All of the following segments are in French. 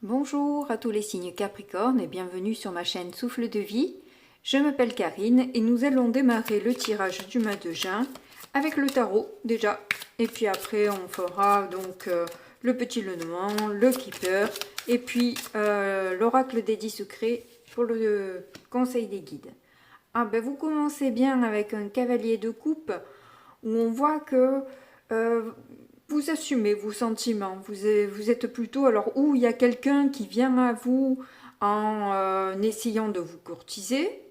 Bonjour à tous les signes Capricorne et bienvenue sur ma chaîne Souffle de Vie. Je m'appelle Karine et nous allons démarrer le tirage du mois de juin avec le tarot déjà. Et puis après on fera donc le petit Lenormand, le Keeper et puis l'oracle des 10 secrets pour le conseil des guides. Ah ben vous commencez bien avec un cavalier de coupe où on voit que vous assumez vos sentiments. Vous êtes plutôt, alors, où il y a quelqu'un qui vient à vous en essayant de vous courtiser,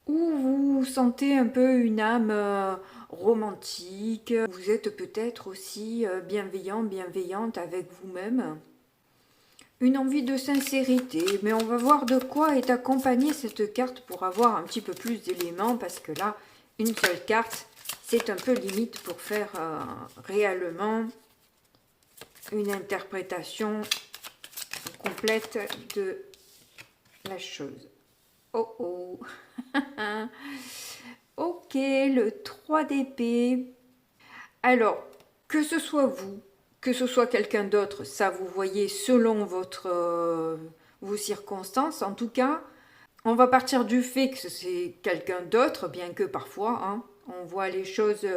ou vous sentez un peu une âme romantique. Vous êtes peut-être aussi bienveillante avec vous-même. Une envie de sincérité, mais on va voir de quoi est accompagnée cette carte pour avoir un petit peu plus d'éléments, parce que là, une seule carte, c'est un peu limite pour faire réellement une interprétation complète de la chose. Oh oh. Ok, le 3 d'épée. Alors, que ce soit vous, que ce soit quelqu'un d'autre, ça vous voyez selon vos circonstances. En tout cas, on va partir du fait que c'est quelqu'un d'autre, bien que parfois, on voit les choses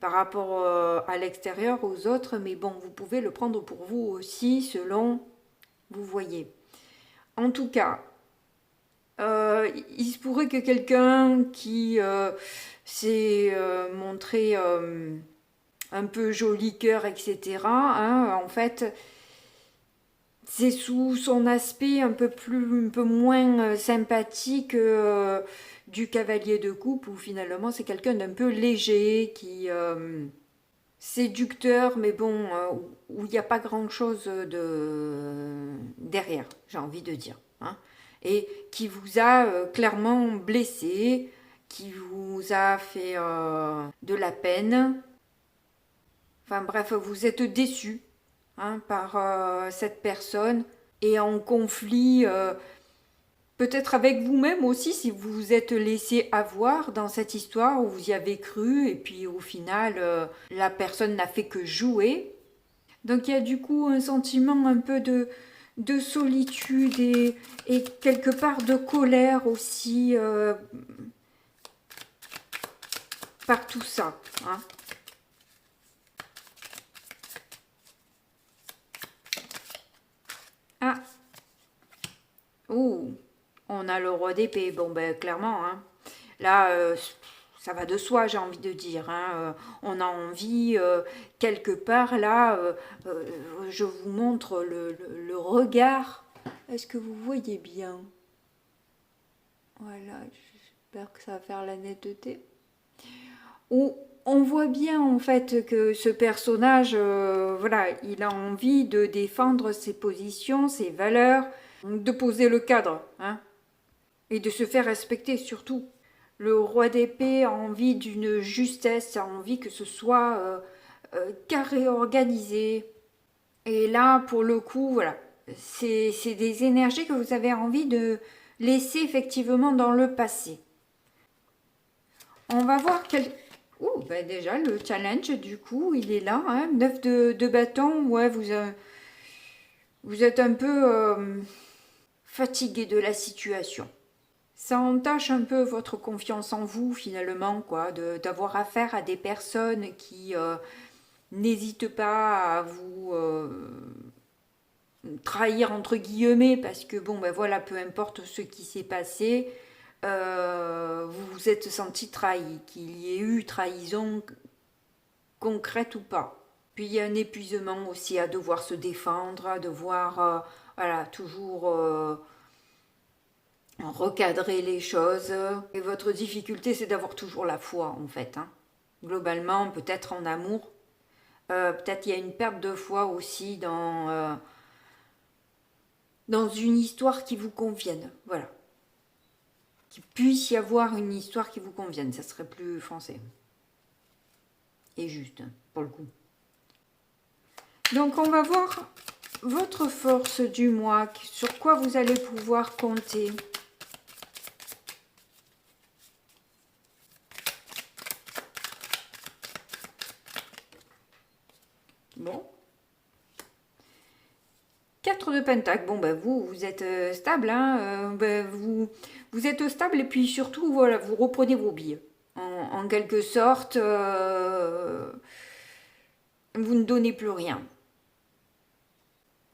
par rapport à l'extérieur, aux autres, mais bon, vous pouvez le prendre pour vous aussi, selon vous voyez. En tout cas, il se pourrait que quelqu'un qui s'est montré un peu joli cœur, etc., en fait, c'est sous son aspect un peu moins sympathique du cavalier de coupe, où finalement c'est quelqu'un d'un peu léger, qui séducteur, mais bon, où il n'y a pas grand-chose derrière, j'ai envie de dire. Et qui vous a clairement blessé, qui vous a fait de la peine. Enfin bref, vous êtes déçu par cette personne et en conflit peut-être avec vous-même aussi, si vous vous êtes laissé avoir dans cette histoire où vous y avez cru et puis au final la personne n'a fait que jouer. Donc il y a du coup un sentiment un peu de solitude et quelque part de colère aussi par tout ça. Ah, oh, on a le roi d'épée. Bon ben clairement, là ça va de soi, j'ai envie de dire. On a envie quelque part là. Je vous montre le regard. Est-ce que vous voyez bien? Voilà, j'espère que ça va faire la netteté. Où on voit bien en fait que ce personnage, voilà, il a envie de défendre ses positions, ses valeurs, de poser le cadre, et de se faire respecter surtout. Le roi d'épée a envie d'une justesse, a envie que ce soit carré, organisé. Et là, pour le coup, voilà, c'est des énergies que vous avez envie de laisser effectivement dans le passé. On va voir quel... Ouh, ben déjà, le challenge, du coup, il est là. 9 de bâton, ouais, vous êtes un peu fatigué de la situation. Ça entache un peu votre confiance en vous, finalement, quoi, d'avoir affaire à des personnes qui n'hésitent pas à vous trahir, entre guillemets, parce que, bon, ben voilà, peu importe ce qui s'est passé, vous vous êtes senti trahi, qu'il y ait eu trahison concrète ou pas. Puis il y a un épuisement aussi à devoir se défendre, à devoir voilà, toujours recadrer les choses. Et votre difficulté, c'est d'avoir toujours la foi, en fait. Globalement, peut-être en amour. Peut-être il y a une perte de foi aussi dans une histoire qui vous convienne. Voilà. Qu'il puisse y avoir une histoire qui vous convienne. Ça serait plus français. Et juste, pour le coup. Donc on va voir votre force du mois, sur quoi vous allez pouvoir compter. Bon. 4 de pentacle, bon ben vous êtes stable, hein, vous êtes stable et puis surtout voilà, vous reprenez vos billes. En quelque sorte, vous ne donnez plus rien.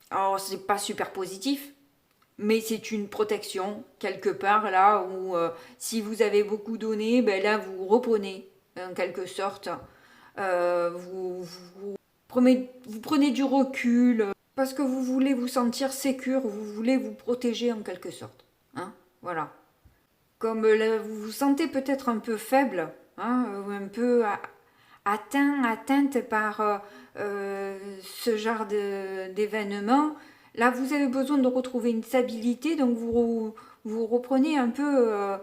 Alors c'est pas super positif, mais c'est une protection quelque part là où si vous avez beaucoup donné, ben là vous reprenez en quelque sorte. Vous prenez du recul parce que vous voulez vous sentir sécure, vous voulez vous protéger en quelque sorte. Hein, voilà. Comme là, vous vous sentez peut-être un peu faible, hein, ou un peu atteinte par ce genre d'événement, là vous avez besoin de retrouver une stabilité, donc vous reprenez un peu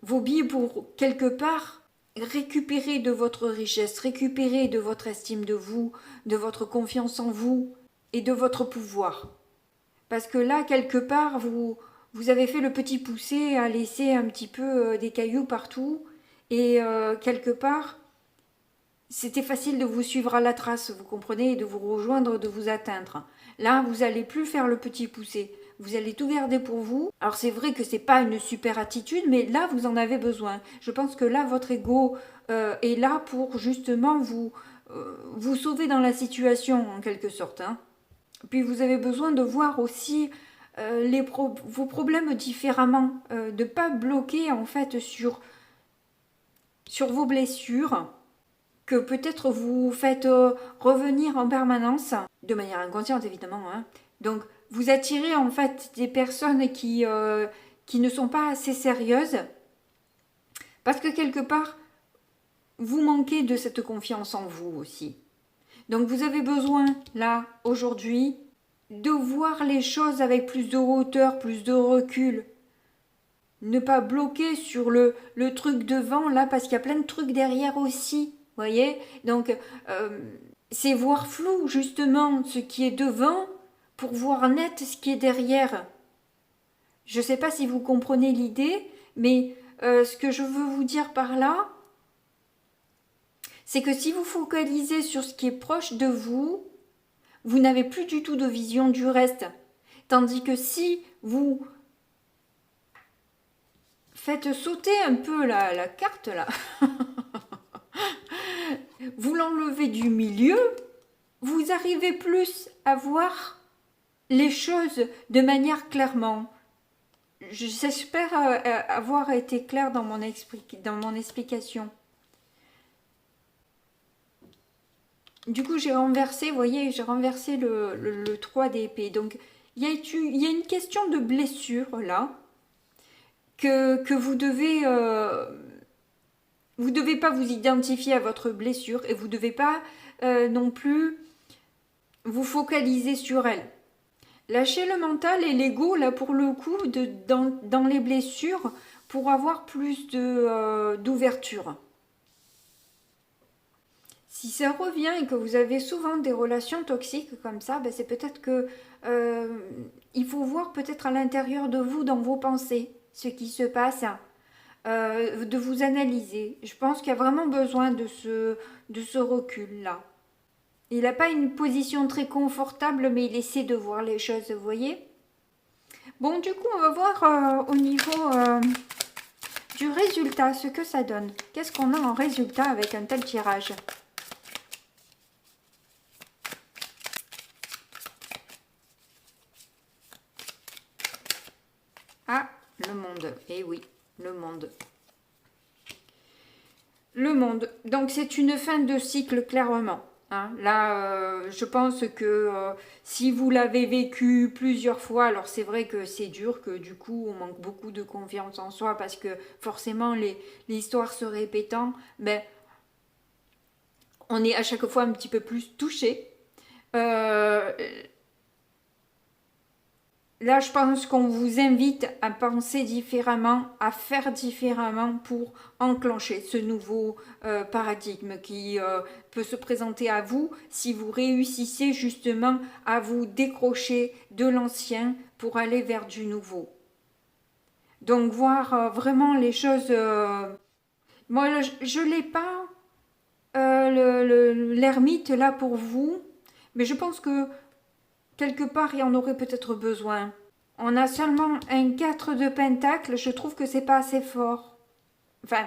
vos billes pour quelque part récupérer de votre richesse, récupérer de votre estime de vous, de votre confiance en vous et de votre pouvoir. Parce que là, quelque part, vous avez fait le petit poussé à laisser un petit peu des cailloux partout et quelque part, c'était facile de vous suivre à la trace, vous comprenez, de vous rejoindre, de vous atteindre. Là, vous n'allez plus faire le petit poussé. Vous allez tout garder pour vous. Alors c'est vrai que c'est pas une super attitude, mais là vous en avez besoin. Je pense que là votre ego est là pour justement vous sauver dans la situation en quelque sorte. Hein. Puis vous avez besoin de voir aussi vos problèmes différemment, de ne pas bloquer en fait sur vos blessures que peut-être vous faites revenir en permanence, de manière inconsciente évidemment. Hein. Donc vous attirez en fait des personnes qui ne sont pas assez sérieuses, parce que quelque part, vous manquez de cette confiance en vous aussi. Donc vous avez besoin, là, aujourd'hui, de voir les choses avec plus de hauteur, plus de recul. Ne pas bloquer sur le truc devant, là, parce qu'il y a plein de trucs derrière aussi. Voyez, donc c'est voir flou justement ce qui est devant pour voir net ce qui est derrière. Je ne sais pas si vous comprenez l'idée, mais ce que je veux vous dire par là, c'est que si vous focalisez sur ce qui est proche de vous, vous n'avez plus du tout de vision du reste. Tandis que si vous faites sauter un peu la carte là, vous l'enlevez du milieu, vous arrivez plus à voir les choses de manière clairement. J'espère avoir été claire dans mon explication. Du coup, j'ai renversé, vous voyez, j'ai renversé le 3 d'épée. Donc, il y a une question de blessure là que vous devez pas vous identifier à votre blessure et vous devez pas non plus vous focaliser sur elle. Lâchez le mental et l'ego là pour le coup dans les blessures pour avoir plus d'ouverture. Si ça revient et que vous avez souvent des relations toxiques comme ça, ben c'est peut-être que il faut voir peut-être à l'intérieur de vous, dans vos pensées, ce qui se passe, de vous analyser. Je pense qu'il y a vraiment besoin de ce recul-là. Il n'a pas une position très confortable, mais il essaie de voir les choses, vous voyez. Bon, du coup, on va voir au niveau du résultat, ce que ça donne. Qu'est-ce qu'on a en résultat avec un tel tirage ? Ah, le monde. Eh oui, le monde. Le monde. Donc, c'est une fin de cycle, clairement. Hein. Là, je pense que si vous l'avez vécu plusieurs fois, alors c'est vrai que c'est dur, que du coup, on manque beaucoup de confiance en soi parce que forcément, l'histoire se répétant, ben, on est à chaque fois un petit peu plus touché. Là, je pense qu'on vous invite à penser différemment, à faire différemment pour enclencher ce nouveau paradigme qui peut se présenter à vous si vous réussissez justement à vous décrocher de l'ancien pour aller vers du nouveau. Donc, voir vraiment les choses... Moi, je ne l'ai pas, l'ermite là pour vous, mais je pense que quelque part, il y en aurait peut-être besoin. On a seulement un 4 de pentacle, je trouve que c'est pas assez fort. Enfin,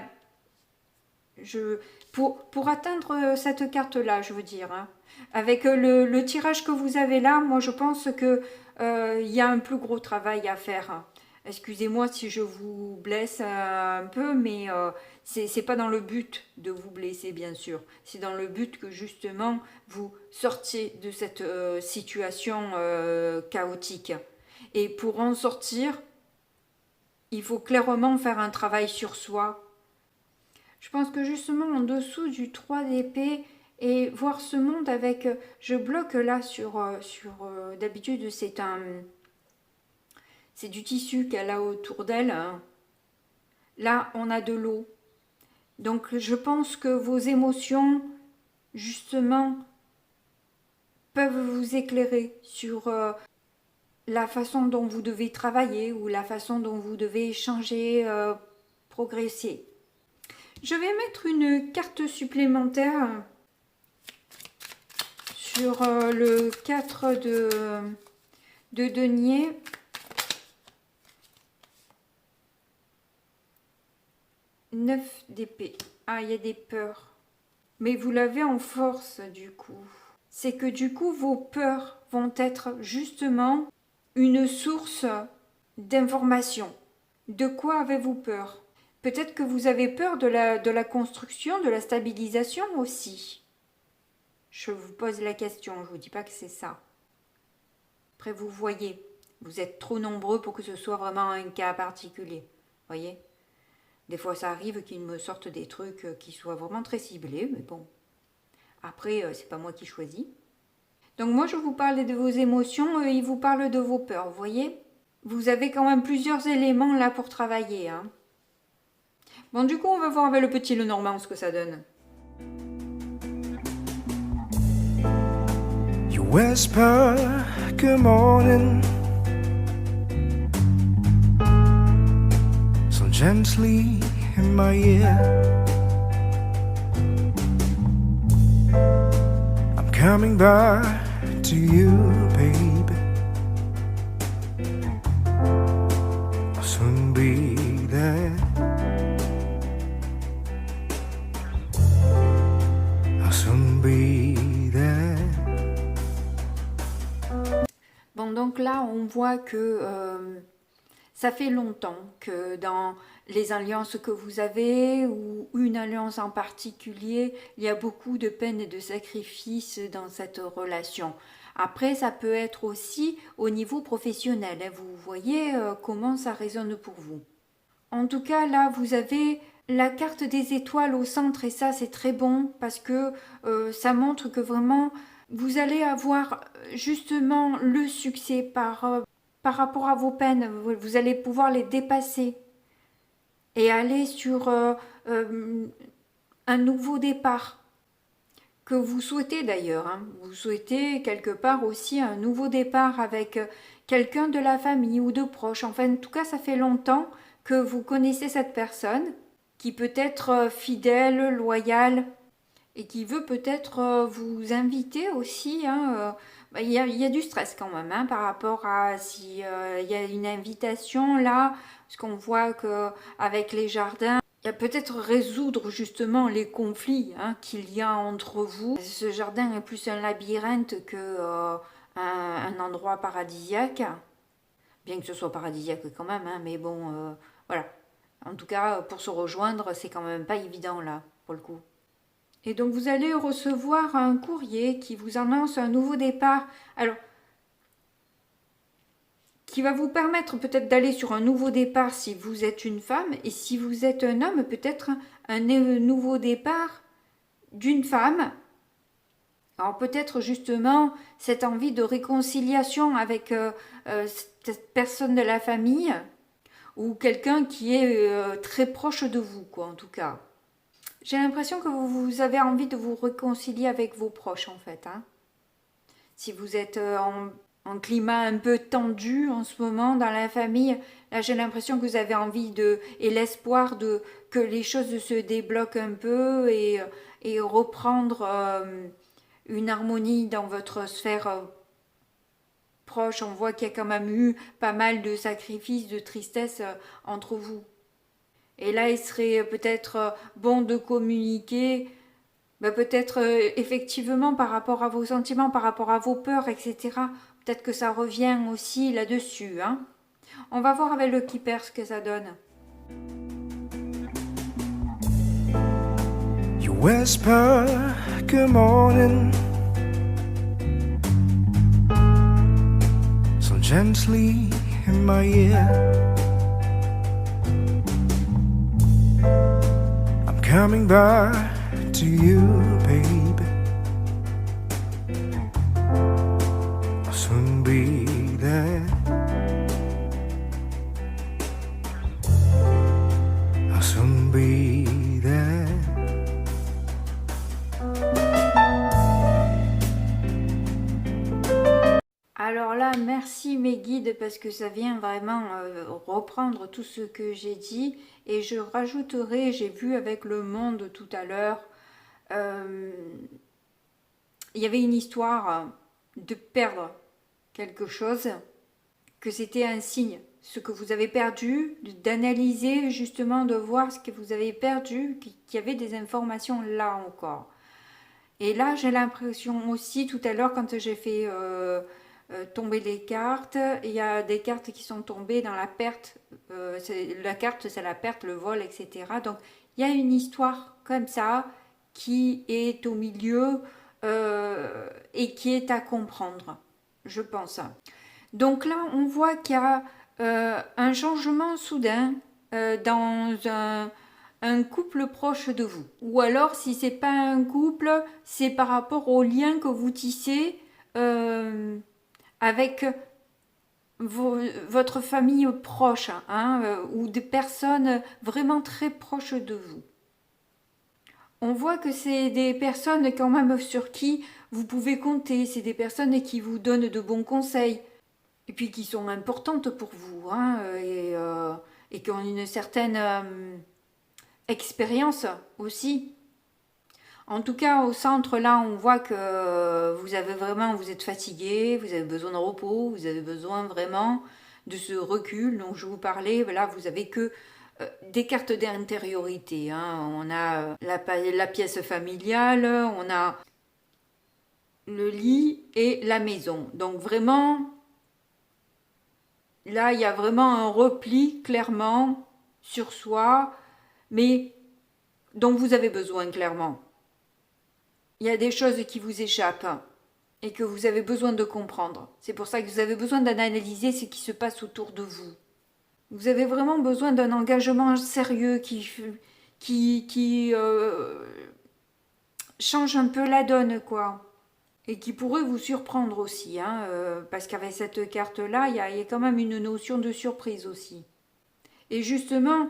pour atteindre cette carte-là, je veux dire. Hein. Avec le tirage que vous avez là, moi je pense que il y a un plus gros travail à faire. Hein. Excusez-moi si je vous blesse un peu, mais c'est pas dans le but de vous blesser, bien sûr. C'est dans le but que justement vous sortiez de cette situation chaotique. Et pour en sortir, il faut clairement faire un travail sur soi. Je pense que justement en dessous du 3 d'épée et voir ce monde avec... je bloque là sur d'habitude c'est du tissu qu'elle a autour d'elle. Hein. Là, on a de l'eau. Donc je pense que vos émotions, justement, peuvent vous éclairer sur la façon dont vous devez travailler ou la façon dont vous devez changer, progresser. Je vais mettre une carte supplémentaire sur le 4 de denier. Neuf d'épée. Ah, il y a des peurs. Mais vous l'avez en force du coup. C'est que du coup, vos peurs vont être justement une source d'information. De quoi avez-vous peur? Peut-être que vous avez peur de la construction, de la stabilisation aussi. Je vous pose la question, je ne vous dis pas que c'est ça. Après, vous voyez, vous êtes trop nombreux pour que ce soit vraiment un cas particulier. Voyez? Des fois, ça arrive qu'ils me sortent des trucs qui soient vraiment très ciblés, mais bon. Après, c'est pas moi qui choisis. Donc moi, je vous parle de vos émotions, ils vous parlent de vos peurs, vous voyez? Vous avez quand même plusieurs éléments là pour travailler. Hein. Bon, du coup, on va voir avec le petit Lenormand ce que ça donne. You whisper good morning so gently in my ear. I'm coming back to you, baby. I'll soon be there. I'll soon be there. Bon, donc là, on voit que ça fait longtemps que dans les alliances que vous avez, ou une alliance en particulier, il y a beaucoup de peine et de sacrifices dans cette relation. Après, ça peut être aussi au niveau professionnel. Hein. Vous voyez comment ça résonne pour vous. En tout cas, là, vous avez la carte des étoiles au centre et ça, c'est très bon parce que ça montre que vraiment, vous allez avoir justement le succès par rapport à vos peines. Vous allez pouvoir les dépasser et aller sur un nouveau départ que vous souhaitez d'ailleurs. Hein. Vous souhaitez quelque part aussi un nouveau départ avec quelqu'un de la famille ou de proche. Enfin, en tout cas, ça fait longtemps que vous connaissez cette personne qui peut être fidèle, loyale et qui veut peut-être vous inviter aussi. Hein, il y a du stress quand même hein, par rapport à si il y a une invitation là, parce qu'on voit que avec les jardins, il y a peut-être résoudre justement les conflits hein, qu'il y a entre vous. Ce jardin est plus un labyrinthe que un endroit paradisiaque, bien que ce soit paradisiaque quand même, hein, mais bon, voilà. En tout cas, pour se rejoindre, c'est quand même pas évident là, pour le coup. Et donc vous allez recevoir un courrier qui vous annonce un nouveau départ. Alors, qui va vous permettre peut-être d'aller sur un nouveau départ si vous êtes une femme. Et si vous êtes un homme, peut-être un nouveau départ d'une femme. Alors peut-être justement cette envie de réconciliation avec cette personne de la famille. Ou quelqu'un qui est très proche de vous, quoi, en tout cas. J'ai l'impression que vous avez envie de vous réconcilier avec vos proches, en fait. Hein. Si vous êtes en climat un peu tendu en ce moment dans la famille, là j'ai l'impression que vous avez envie et l'espoir que les choses se débloquent un peu et reprendre une harmonie dans votre sphère proche. On voit qu'il y a quand même eu pas mal de sacrifices, de tristesse entre vous. Et là, il serait peut-être bon de communiquer, peut-être effectivement par rapport à vos sentiments, par rapport à vos peurs, etc. Peut-être que ça revient aussi là-dessus. Hein. On va voir avec le Keeper ce que ça donne. You whisper good morning so gently in my ear. I'm coming back to you, baby. I'll soon be there. I'll soon be there. Alors là, merci mes guides parce que ça vient vraiment reprendre tout ce que j'ai dit et je rajouterai, j'ai vu avec le monde tout à l'heure, il y avait une histoire de perdre quelque chose, que c'était un signe, ce que vous avez perdu, d'analyser justement, de voir ce que vous avez perdu, qu'il y avait des informations là encore. Et là, j'ai l'impression aussi, tout à l'heure, quand j'ai fait tomber les cartes, il y a des cartes qui sont tombées dans la perte. La carte, c'est la perte, le vol, etc. Donc, il y a une histoire comme ça qui est au milieu et qui est à comprendre, je pense. Donc là, on voit qu'il y a un changement soudain dans un couple proche de vous. Ou alors, si c'est pas un couple, c'est par rapport au lien que vous tissez avec votre famille proche, hein, ou des personnes vraiment très proches de vous. On voit que c'est des personnes quand même sur qui vous pouvez compter, c'est des personnes qui vous donnent de bons conseils, et puis qui sont importantes pour vous, hein, et qui ont une certaine expérience aussi. En tout cas, au centre, là, on voit que vous êtes fatigué, vous avez besoin de repos, vous avez besoin vraiment de ce recul dont je vous parlais. Là, vous avez que des cartes d'intériorité. Hein. On a la pièce familiale, on a le lit et la maison. Donc vraiment, là, il y a vraiment un repli clairement sur soi, mais dont vous avez besoin clairement. Il y a des choses qui vous échappent et que vous avez besoin de comprendre. C'est pour ça que vous avez besoin d'analyser ce qui se passe autour de vous. Vous avez vraiment besoin d'un engagement sérieux qui change un peu la donne, quoi. Et qui pourrait vous surprendre aussi, hein, parce qu'avec cette carte-là, il y a quand même une notion de surprise aussi. Et justement,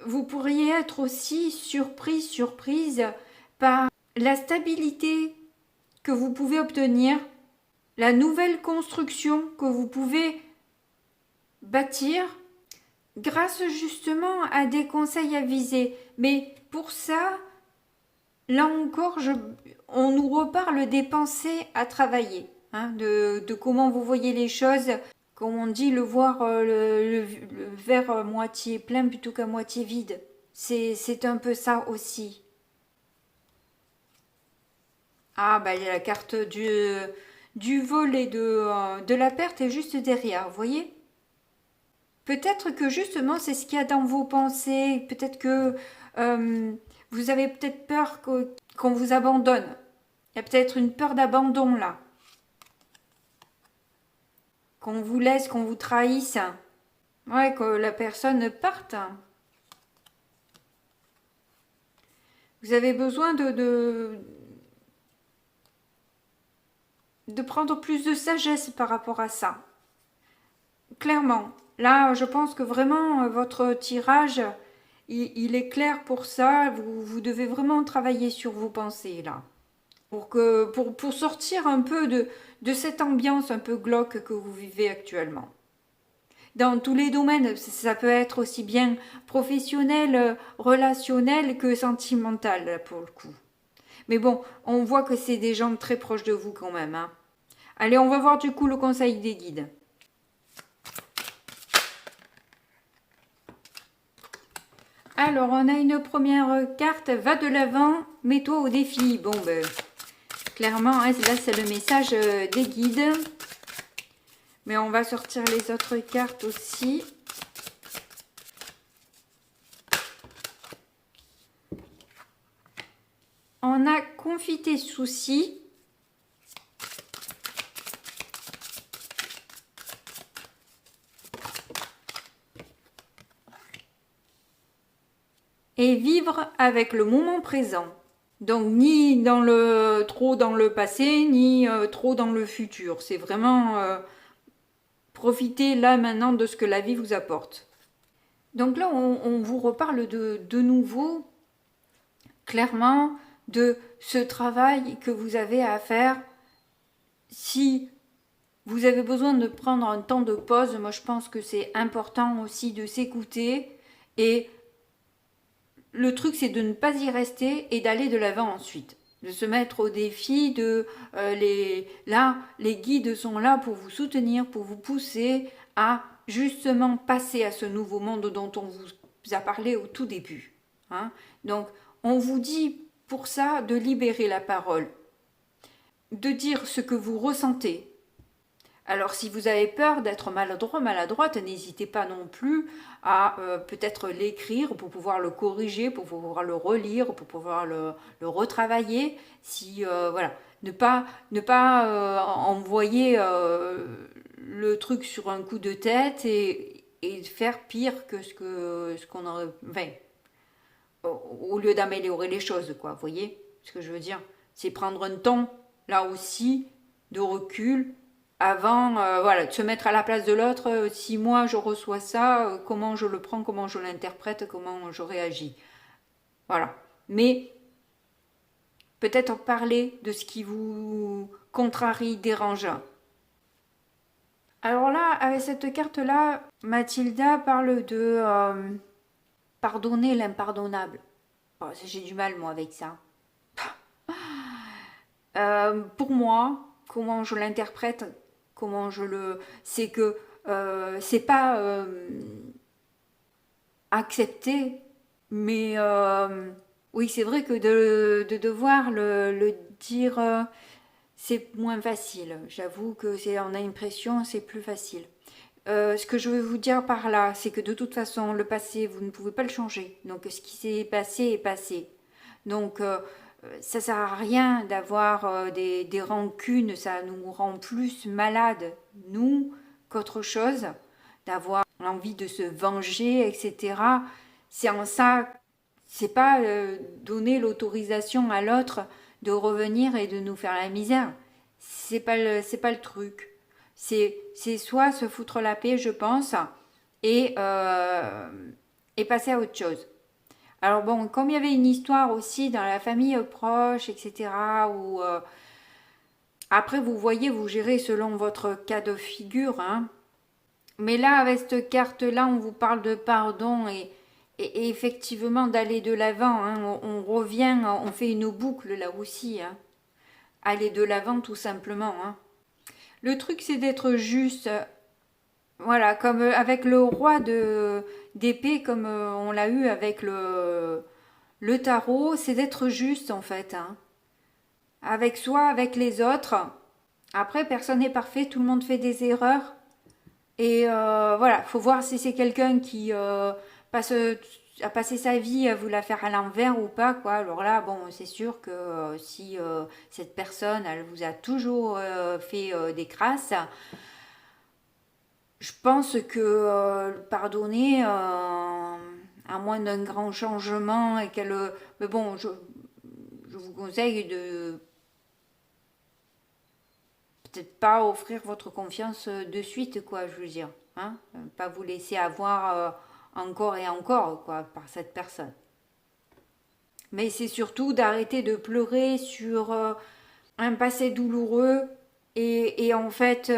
vous pourriez être aussi surprise par la stabilité que vous pouvez obtenir, la nouvelle construction que vous pouvez bâtir grâce justement à des conseils avisés. Mais pour ça, là encore, on nous reparle des pensées à travailler, hein, de comment vous voyez les choses, comme on dit, le voir le verre moitié plein plutôt qu'à moitié vide. C'est un peu ça aussi. Ah, il y a la carte du vol et de la perte est juste derrière, vous voyez? Peut-être que justement, c'est ce qu'il y a dans vos pensées. Peut-être que vous avez peut-être peur qu'on vous abandonne. Il y a peut-être une peur d'abandon là. Qu'on vous laisse, qu'on vous trahisse. Ouais, que la personne parte. Vous avez besoin de prendre plus de sagesse par rapport à ça. Clairement. Là, je pense que vraiment, votre tirage, il est clair pour ça. Vous devez vraiment travailler sur vos pensées, là. Pour sortir un peu de cette ambiance un peu glauque que vous vivez actuellement. Dans tous les domaines, ça peut être aussi bien professionnel, relationnel que sentimental, pour le coup. Mais bon, on voit que c'est des gens très proches de vous quand même, hein. Allez, on va voir du coup le conseil des guides. Alors, on a une première carte, va de l'avant, mets-toi au défi. Bon, ben, clairement, hein, là, c'est le message des guides. Mais on va sortir les autres cartes aussi. On a confie tes soucis. Et vivre avec le moment présent. Donc ni trop dans le passé, ni trop dans le futur. C'est vraiment profiter là maintenant de ce que la vie vous apporte. Donc là, on vous reparle de nouveau, clairement, de ce travail que vous avez à faire. Si vous avez besoin de prendre un temps de pause, moi je pense que c'est important aussi de s'écouter. Et le truc, c'est de ne pas y rester et d'aller de l'avant ensuite. De se mettre au défi, les guides sont là pour vous soutenir, pour vous pousser à justement passer à ce nouveau monde dont on vous a parlé au tout début. Hein. Donc, on vous dit pour ça de libérer la parole, de dire ce que vous ressentez. Alors, si vous avez peur d'être maladroit, maladroite, n'hésitez pas non plus à peut-être l'écrire pour pouvoir le corriger, pour pouvoir le relire, pour pouvoir le retravailler. Si voilà, ne pas envoyer le truc sur un coup de tête et faire pire que ce qu'on aurait. Enfin, au lieu d'améliorer les choses, quoi. Vous voyez ce que je veux dire? C'est prendre un temps là aussi de recul. Avant, voilà, de se mettre à la place de l'autre, si moi je reçois ça, comment je le prends, comment je l'interprète, comment je réagis. Voilà. Mais peut-être parler de ce qui vous contrarie, dérange. Alors là, avec cette carte-là, Mathilda parle de pardonner l'impardonnable. Oh, j'ai du mal, moi, avec ça. Pour moi, comment je l'interprète, c'est que c'est pas accepter, mais oui, c'est vrai que de devoir le dire, c'est moins facile. J'avoue que on a une pression, c'est plus facile. Ce que je veux vous dire par là, c'est que de toute façon, le passé, vous ne pouvez pas le changer. Donc, ce qui s'est passé est passé. Donc, ça sert à rien d'avoir des rancunes, ça nous rend plus malades, nous, qu'autre chose, d'avoir l'envie de se venger, etc. C'est en ça, c'est pas donner l'autorisation à l'autre de revenir et de nous faire la misère. C'est pas le truc. C'est soit se foutre la paix, je pense, et passer à autre chose. Alors bon, comme il y avait une histoire aussi dans la famille proche, etc., où après vous voyez, vous gérez selon votre cas de figure, hein. Mais là, avec cette carte-là, on vous parle de pardon et effectivement d'aller de l'avant, hein. On revient, on fait une boucle là aussi, hein. Aller de l'avant tout simplement, hein. Le truc, c'est d'être juste, voilà, comme avec le roi d'épée, comme on l'a eu avec le tarot, c'est d'être juste en fait, hein. Avec soi, avec les autres. Après, personne n'est parfait, tout le monde fait des erreurs. Et voilà, faut voir si c'est quelqu'un qui a passé sa vie à vous la faire à l'envers ou pas, quoi. Alors là, bon, c'est sûr que si cette personne, elle vous a toujours fait des crasses, je pense que pardonner, à moins d'un grand changement et qu'elle... mais bon, je vous conseille de peut-être pas offrir votre confiance de suite, quoi, je veux dire. Hein, pas vous laisser avoir encore et encore, quoi, par cette personne. Mais c'est surtout d'arrêter de pleurer sur un passé douloureux et en fait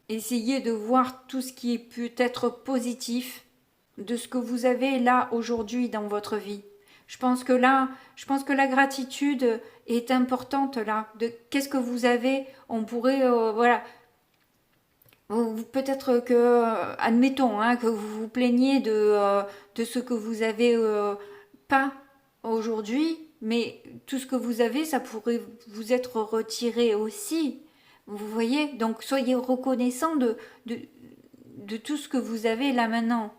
essayer de voir tout ce qui peut être positif de ce que vous avez là aujourd'hui dans votre vie. Je pense que la gratitude est importante là. De qu'est-ce que vous avez, on pourrait, voilà. Peut-être que, admettons, hein, que vous vous plaignez de ce que vous avez pas aujourd'hui, mais tout ce que vous avez, ça pourrait vous être retiré aussi. Vous voyez? Donc soyez reconnaissant de tout ce que vous avez là maintenant.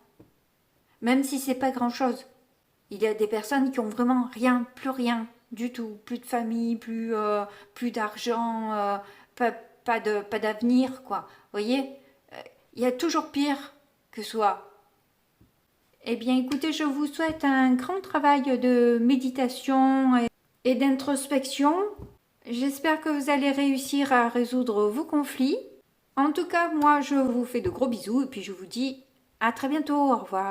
Même si c'est pas grand-chose. Il y a des personnes qui ont vraiment rien, plus rien du tout. Plus de famille, plus d'argent, pas d'avenir, quoi. Vous voyez? Il y a toujours pire que soi. Eh bien, écoutez, je vous souhaite un grand travail de méditation et d'introspection. J'espère que vous allez réussir à résoudre vos conflits. En tout cas, moi, je vous fais de gros bisous et puis je vous dis à très bientôt. Au revoir.